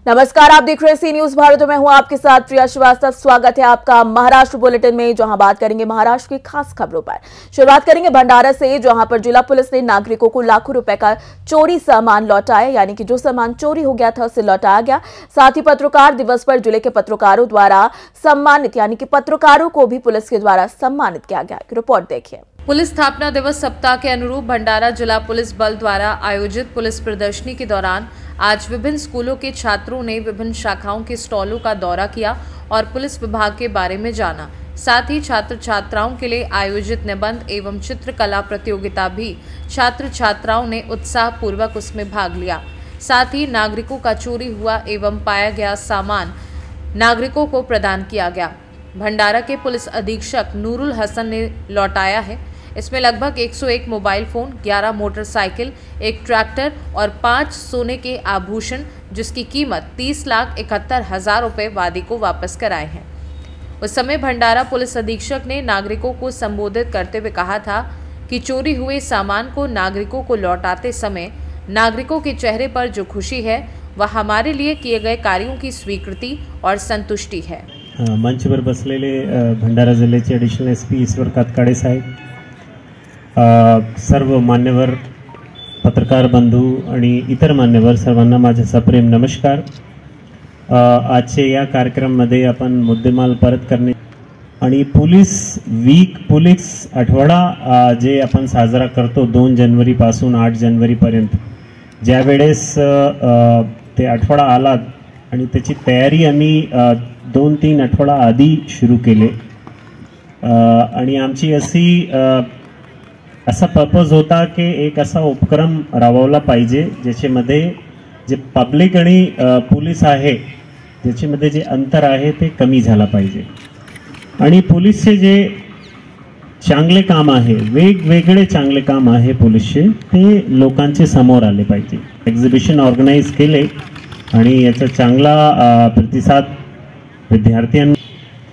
नमस्कार, आप देख रहे हैं सी न्यूज भारत। मैं हूं आपके साथ प्रिया श्रीवास्तव। स्वागत है आपका महाराष्ट्र बुलेटिन में, जहां बात करेंगे महाराष्ट्र की खास खबरों पर। शुरुआत करेंगे भंडारा से, जहां पर जिला पुलिस ने नागरिकों को लाखों रुपए का चोरी सामान लौटाया, यानी कि जो सामान चोरी हो गया था उसे लौटाया गया। साथ ही पत्रकार दिवस पर जिले के पत्रकारों द्वारा सम्मानित, यानी कि पत्रकारों को भी पुलिस के द्वारा सम्मानित किया गया। रिपोर्ट देखिए। पुलिस स्थापना दिवस सप्ताह के अनुरूप भंडारा जिला पुलिस बल द्वारा आयोजित पुलिस प्रदर्शनी के दौरान आज विभिन्न स्कूलों के छात्रों ने विभिन्न शाखाओं के स्टॉलों का दौरा किया और पुलिस विभाग के बारे में जाना। साथ ही छात्र छात्राओं के लिए आयोजित निबंध एवं चित्रकला प्रतियोगिता भी छात्र छात्राओं ने उत्साह पूर्वक उसमें भाग लिया। साथ ही नागरिकों का चोरी हुआ एवं पाया गया सामान नागरिकों को प्रदान किया गया। भंडारा के पुलिस अधीक्षक नूरुल हसन ने लौटाया है। इसमें लगभग 101 मोबाइल फोन, 11 मोटरसाइकिल, एक ट्रैक्टर और 5 सोने के आभूषण, जिसकी कीमत 30,71,000 रुपये वादी को वापस कराए हैं। उस समय भंडारा पुलिस अधीक्षक ने नागरिकों को संबोधित करते हुए कहा था कि चोरी हुए सामान को नागरिकों को लौटाते समय नागरिकों के चेहरे पर जो खुशी है वह हमारे लिए किए गए कार्यों की स्वीकृति और संतुष्टि है। मंचवर बसलेले भंडारा जिल्ह्याचे ॲडिशनल एसपी ईश्वर कातकाडे साहेब, सर्व मान्यवर पत्रकार बंधू आणि इतर मान्यवर सर्वांना माझा सप्रेम नमस्कार। आजच्या या कार्यक्रमामध्ये आपण मुद्देमाल परत करणे आणि पोलीस वीक, पोलीस आठवडा जे आपण साजरा करतो 2 जानेवारी पासून 8 जानेवारी पर्यंत, ज्या वेळेस ते आठवडा आला आणि त्याची तयारी आम्ही 2-3 आठवडा आधी सुरू केले आणि आमची असा पर्पज होता की एक असा उपक्रम राबवला पाहिजे ज्याच्यामध्ये जे पब्लिक आणि पोलीस आहे त्याच्यामध्ये जे अंतर आहे ते कमी झाला पाहिजे आणि पोलीसचे जे चांगले काम आहे, वेगवेगळे चांगले काम आहे पोलीसचे, ते लोकांचे समोर आले पाहिजे। एक्झिबिशन ऑर्गनाइज केले आणि याचा चांगला प्रतिसाद विद्यार्थ्यांनी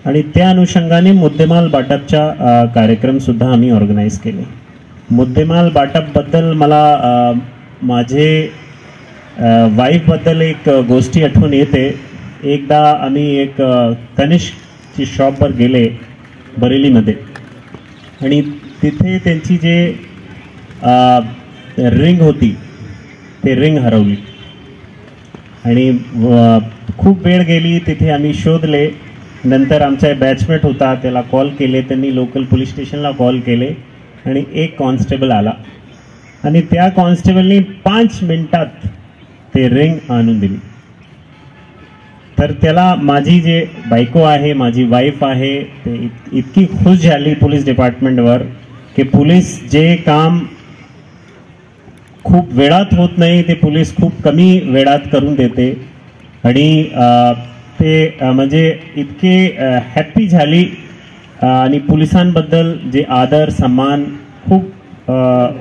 आणि त्या अनुषंगाने मुद्देमाल वाटपचा कार्यक्रम सुद्धा आम्ही ऑर्गनाइज केले। मुद्देमाल वाटपबद्दल मला माझे वाईफबद्दल एक गोष्टी आठवण येते। एकदा आम्ही एक तनिष्कची शॉपवर गेले बरेलीमध्ये आणि तिथे त्यांची जे रिंग होती ते रिंग हरवली आणि खूप वेळ गेली। तिथे आम्ही शोधले। नंतर आमचा बॅचमेट होता, त्याला कॉल केले, त्यांनी लोकल पोलीस स्टेशनला कॉल केले आणि एक कॉन्स्टेबल आला आणि त्या कॉन्स्टेबलनी 5 मिनिटात ते रिंग आणून दिली। तर त्याला माझी जे बायको आहे, माझी वाईफ आहे, ते इतकी खुश झाली पोलीस डिपार्टमेंटवर की पोलीस जे काम खूप वेळात होत नाही ते पोलीस खूप कमी वेळात करून देते आणि ते म्हणजे इतके हॅपी झाली आणि पोलिसांबद्दल जे आदर सन्मान खूप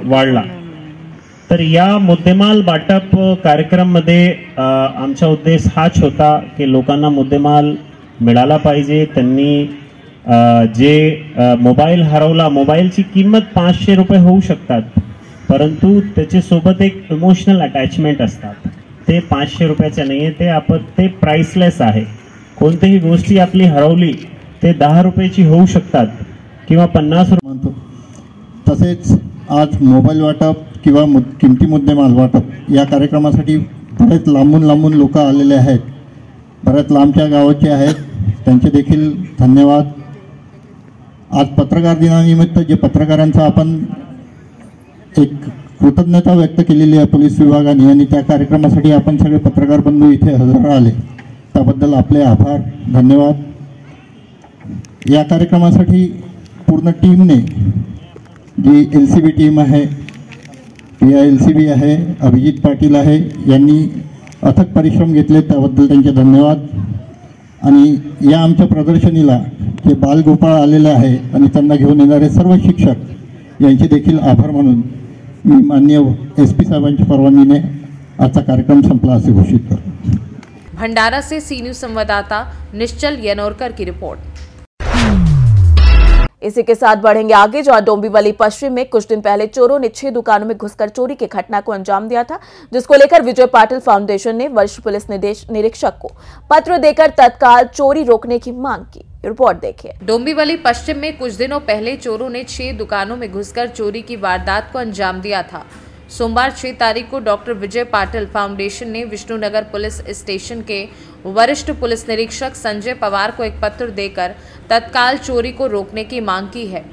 वाढला। तर या मुद्देमाल वाटप कार्यक्रमामध्ये आमचा उद्देश हाच होता की लोकांना मुद्देमाल मिळाला पाहिजे। त्यांनी जे मोबाईल हरवला, मोबाईलची किंमत 500 रुपये होऊ शकतात, परंतु त्याच्यासोबत एक इमोशनल अटॅचमेंट असतात। ते 500 रुपयाचे नाही, ते प्राइसलेस आहे। कोणतीही गोष्टी आपली हरवली ते 10 रुपयाची होऊ शकतात किंवा 50 रुपये। तसेच आज मोबाईल वाटप किंवा किमती मुद्देमाल वाटप या कार्यक्रमासाठी बरेच लांबून लोक आलेले आहेत, बऱ्याच लांबच्या गावाचे आहेत, त्यांचे देखील धन्यवाद। आज पत्रकार दिनानिमित्त जे पत्रकारांचा आपण एक कृतज्ञता व्यक्त केलेली आहे पोलीस विभागाने आणि त्या कार्यक्रमासाठी आपण सगळे पत्रकार बंधू इथे हजर आले त्याबद्दल आपले आभार, धन्यवाद। या कार्यक्रमासाठी पूर्ण टीमने, जी LCB टीम आहे, PILCB आहे, अभिजित पाटील आहे, यांनी अथक परिश्रम घेतले, त्याबद्दल त्यांचे धन्यवाद। आणि या आमच्या प्रदर्शनीला जे बालगोपाळ आलेले आहे आणि त्यांना घेऊन येणारे सर्व शिक्षक यांचे देखील आभार म्हणून मी माननीय SP साहेबांच्या परवानगीने आजचा कार्यक्रम संपला असे घोषित करतो। भंडारा से सी न्यूज संवाददाता निश्चल यनोरकर की रिपोर्ट। इसी के साथ बढ़ेंगे आगे, जहां डोंबिवली पश्चिम में कुछ दिन पहले चोरों ने 6 दुकानों में घुसकर चोरी की घटना को अंजाम दिया था, जिसको लेकर विजय पाटिल फाउंडेशन ने वरिष्ठ पुलिस निरीक्षक को पत्र देकर तत्काल चोरी रोकने की मांग की। रिपोर्ट देखिए। डोंबिवली पश्चिम में कुछ दिनों पहले चोरों ने 6 दुकानों में घुसकर चोरी की वारदात को अंजाम दिया था। सोमवार 6 तारीख को डॉक्टर विजय पाटिल फाउंडेशन ने विष्णुनगर पुलिस स्टेशन के वरिष्ठ पुलिस निरीक्षक संजय पवार को एक पत्र देकर तत्काल चोरी को रोकने की मांग की है।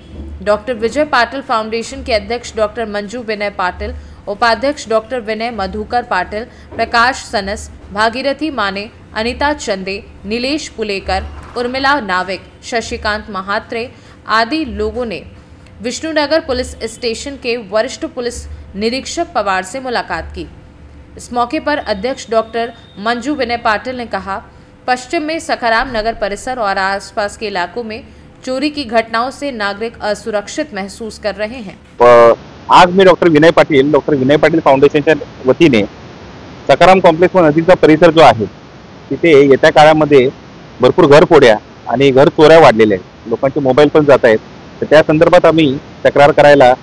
डॉक्टर विजय पाटिल फाउंडेशन के अध्यक्ष डॉक्टर मंजू विनय पाटिल, उपाध्यक्ष डॉक्टर विनय मधुकर पाटिल, प्रकाश सनस, भागीरथी माने, अनिता चंदे, नीलेश पुलेकर, उर्मिला नाविक, शशिकांत महात्रे आदि लोगों ने विष्णुनगर पुलिस स्टेशन के वरिष्ठ पुलिस निरीक्षक पवार से मुलाकात की। इस मौके पर अध्यक्ष डॉक्टर मंजू विनय पाटिल ने कहा, पश्चिम में सखाराम नगर परिसर और आसपास के इलाकों में चोरी की घटनाओं से नागरिक असुरक्षित महसूस कर रहे हैं। आज मी डॉक्टर विनय पाटिल फाउंडेशनच्या वतीने सखाराम कॉम्प्लेक्स नजीकचा परिसर जो आहे तिथे येत्या काळामध्ये भरपूर घरफोड्या आणि घर चोऱ्या वाढलेल्या आहेत, लोकांचे मोबाईल पण जात आहेत। तर त्या संदर्भात आम्ही तक्रार करायला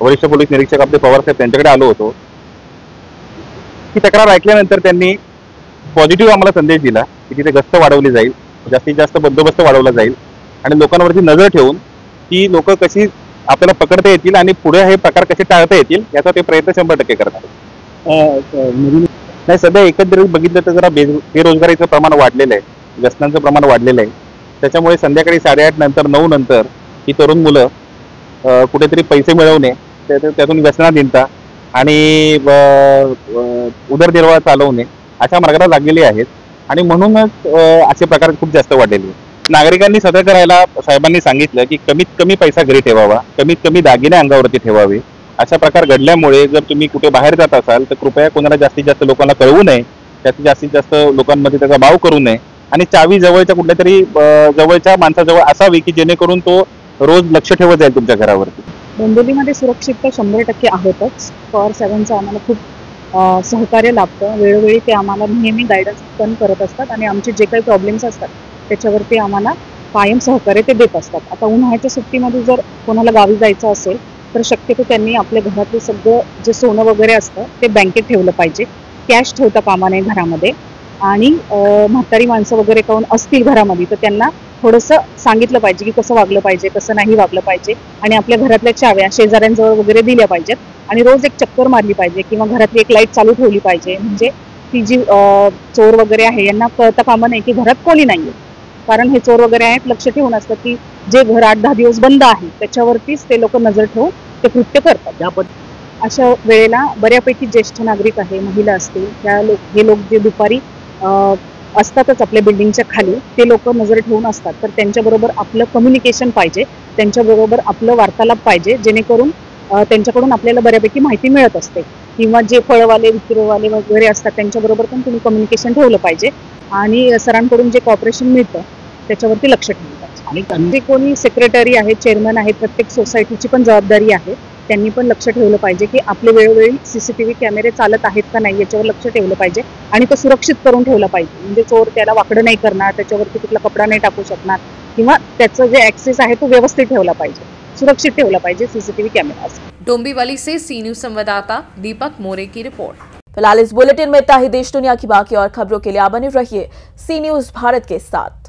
वरिष्ठ पोलीस निरीक्षक आपले पवार साहेब त्यांच्याकडे आलो होतो। ही तक्रार ऐकल्यानंतर त्यांनी पॉझिटिव्ह आम्हाला संदेश दिला की तिथे गस्त वाढवली जाईल, जास्तीत जास्त बंदोबस्त वाढवला जाईल आणि लोकांवरती नजर ठेवून ती लोक कशी आपल्याला पकडता येतील आणि पुढे हे प्रकार कसे टाळता येतील याचा ते प्रयत्न 100% करतात। नाही, सध्या एकंदरीत बघितलं तर जरा बेरोजगारीचं प्रमाण वाढलेलं आहे, व्यसनांचं प्रमाण वाढलेलं आहे। त्याच्यामुळे संध्याकाळी 8:30 नंतर 9 नंतर ही तरुण मुलं कुठेतरी पैसे मिळवणे, त्यातून व्यसनाधीनता आणि उदरनिर्वाह चालवणे अशा मार्गाला लागलेले आहेत आणि म्हणूनच असे प्रकार खूप जास्त वाढलेले आहेत। नागरिकांनी सतर्क राहायला साहेबांनी सांगितलं की कमीत कमी पैसा घरी ठेवावा, कमीत कमी दागिने अंगावरती ठेवावे। अशा प्रकार घडल्यामुळे जर तुम्ही कुठे बाहेर जात असाल तर कृपया कोणाला जास्तीत जास्त लोकांना कळवू नये, जास्तीत जास्त लोकांमध्ये त्याचा भाव करू नये आणि चावी जवळच्या कुठल्या तरी जवळच्या माणसाजवळ असावी की जेणेकरून तो रोज लक्ष ठेवत जाईल तुमच्या घरावरती। डोंबिवलीमध्ये सुरक्षितता 100% आहेतच। पवार साहेबांचं आम्हाला खूप सहकार्य लाभतं, वेळोवेळी ते आम्हाला नेहमी गायडन्स पण करत असतात आणि आमचे जे काही प्रॉब्लेम्स असतात त्याच्यावरती आम्हाला कायम सहकार्य ते देत असतात। आता उन्हाळ्याच्या सुट्टीमध्ये जर कोणाला गावी जायचं असेल तर शक्यतो त्यांनी आपल्या घरातलं सगळं जे सोनं वगैरे असतं ते बँकेत ठेवलं पाहिजे, कॅश ठेवता कामा नये घरामध्ये। आणि म्हातारी माणसं वगैरे कोण असतील घरामध्ये तर त्यांना थोडंसं सांगितलं पाहिजे की कसं वागलं पाहिजे, कसं नाही वागलं पाहिजे आणि आपल्या घरातल्या चाव्या शेजाऱ्यांजवळ वगैरे दिल्या पाहिजेत आणि रोज एक चक्कर मारली पाहिजे किंवा घरातली एक लाईट चालू ठेवली पाहिजे, म्हणजे ती जी चोर वगैरे आहे यांना कळता कामा नाही की घरात कोणी नाहीये। कारण हे चोर वगैरे आहेत लक्ष ठेवून असतात की जे घर 8-10 दिवस बंद आहे त्याच्यावरतीच ते लोक नजर ठेवून ते कृत्य करतात। अशा वेळेला बऱ्यापैकी ज्येष्ठ नागरिक आहे, महिला असतील, हे लोक जे दुपारी असतातच आपल्या बिल्डिंगच्या खाली, ते लोक नजर ठेवून असतात, तर त्यांच्याबरोबर आपलं कम्युनिकेशन पाहिजे, त्यांच्याबरोबर आपलं वार्तालाप पाहिजे, जेणेकरून त्यांच्याकडून आपल्याला बऱ्यापैकी माहिती मिळत असते। किंवा जे फळवाले विक्रेवाले वगैरे असतात त्यांच्याबरोबर पण तुम्ही कम्युनिकेशन ठेवलं पाहिजे आणि सरांकडून जे कॉपरेशन मिळतं त्याच्यावरती लक्ष ठेवलं पाहिजे। आणि जे कोणी सेक्रेटरी आहेत, चेअरमन आहेत, प्रत्येक सोसायटीची पण जबाबदारी आहे, त्यांनी पण लक्ष ठेवलं पाहिजे की आपले वेळोवेळी CCTV कॅमेरे चालत आहेत का नाही याच्यावर लक्ष ठेवलं पाहिजे आणि तो सुरक्षित करून ठेवला पाहिजे, म्हणजे चोर त्याला वाकडं नाही करणार, त्याच्यावरती कुठला कपडा नाही टाकू शकणार किंवा त्याचं जे ऍक्सेस आहे तो व्यवस्थित ठेवला पाहिजे, सुरक्षित ठेवला पाहिजे CCTV कैमरा। डोंबिवली से सी न्यूज संवाददाता दीपक मोरे की रिपोर्ट। फिलहाल इस बुलेटिन में इतना ही। देश दुनिया की बाकी और खबरों के लिए आप बने रहिए सी न्यूज भारत के साथ।